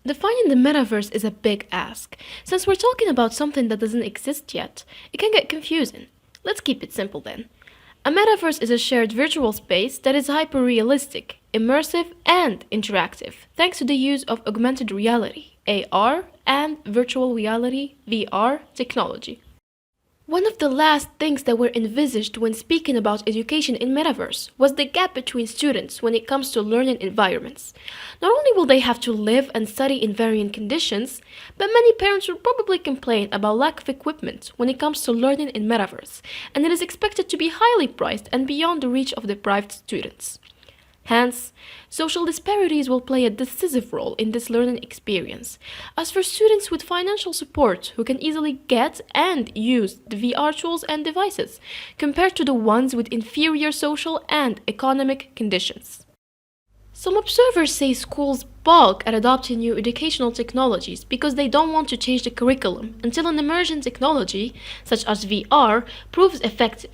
Defining the metaverse is a big ask. Since we're talking about something that doesn't exist yet, it can get confusing. Let's keep it simple then. A metaverse is a shared virtual space that is hyper-realistic, immersive, and interactive, thanks to the use of augmented reality, AR, and virtual reality, VR, technology. One of the last things that were envisaged when speaking about education in Metaverse was the gap between students when it comes to learning environments. Not only will they have to live and study in varying conditions, but many parents will probably complain about lack of equipment when it comes to learning in Metaverse, and it is expected to be highly priced and beyond the reach of deprived students. Hence, social disparities will play a decisive role in this learning experience. As for students with financial support who can easily get and use the VR tools and devices, compared to the ones with inferior social and economic conditions. Some observers say schools balk at adopting new educational technologies because they don't want to change the curriculum until an emerging technology, such as VR, proves effective.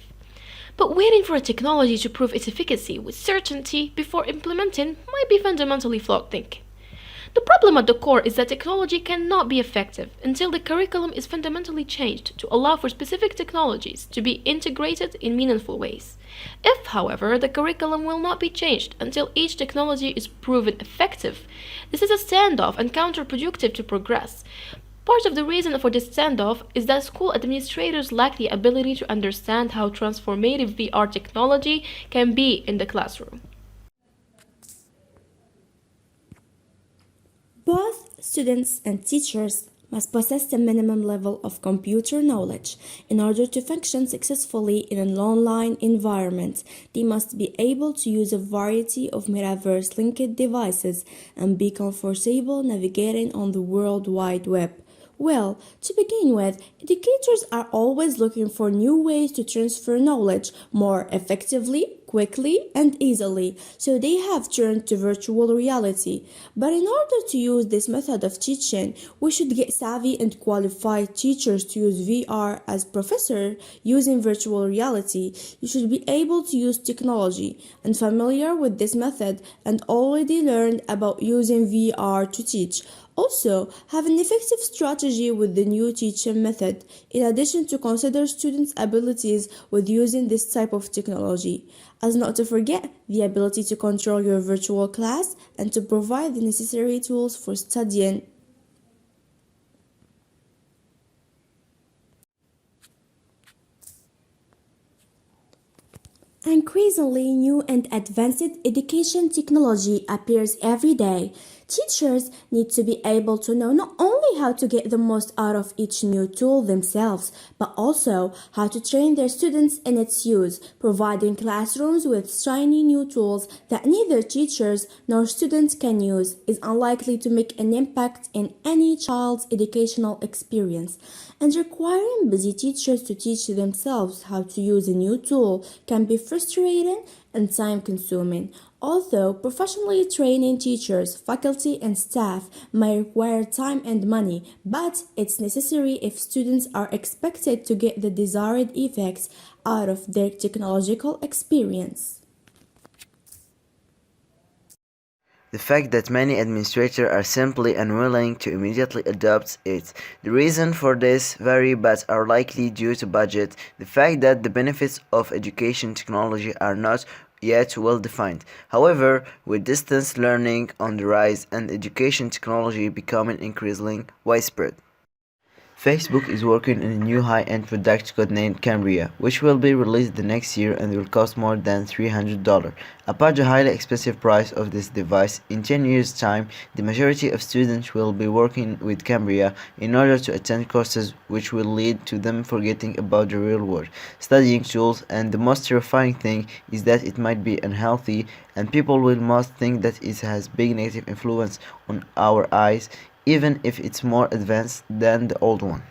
But waiting for a technology to prove its efficacy with certainty before implementing might be fundamentally flawed thinking. The problem at the core is that technology cannot be effective until the curriculum is fundamentally changed to allow for specific technologies to be integrated in meaningful ways. If, however, the curriculum will not be changed until each technology is proven effective, this is a standoff and counterproductive to progress. Part of the reason for this standoff is that school administrators lack the ability to understand how transformative VR technology can be in the classroom. Both students and teachers must possess the minimum level of computer knowledge in order to function successfully in an online environment. They must be able to use a variety of metaverse linked devices and be comfortable navigating on the World Wide Web. Well, to begin with, educators are always looking for new ways to transfer knowledge more effectively, quickly, and easily, so they have turned to virtual reality. But in order to use this method of teaching, we should get savvy and qualified teachers to use VR as professor using virtual reality. You should be able to use technology and familiar with this method and already learned about using VR to teach. Also, have an effective strategy with the new teaching method, in addition to consider students' abilities with using this type of technology, as not to forget the ability to control your virtual class and to provide the necessary tools for studying. Increasingly new and advanced education technology appears every day. Teachers need to be able to know not only how to get the most out of each new tool themselves, but also how to train their students in its use. Providing classrooms with shiny new tools that neither teachers nor students can use is unlikely to make an impact in any child's educational experience. And requiring busy teachers to teach themselves how to use a new tool can be frustrating and time consuming. Although professionally training teachers, faculty, and staff may require time and money, but it's necessary if students are expected to get the desired effects out of their technological experience. The fact that many administrators are simply unwilling to immediately adopt it. The reason for this vary but are likely due to budget, the fact that the benefits of education technology are not yet well defined. However, with distance learning on the rise and education technology becoming increasingly widespread, Facebook is working on a new high-end product codenamed Cambria, which will be released the next year and will cost more than $300. Apart the highly expensive price of this device, in 10 years' time, the majority of students will be working with Cambria in order to attend courses which will lead to them forgetting about the real world, studying tools, and the most terrifying thing is that it might be unhealthy and people will must think that it has big negative influence on our eyes even if it's more advanced than the old one.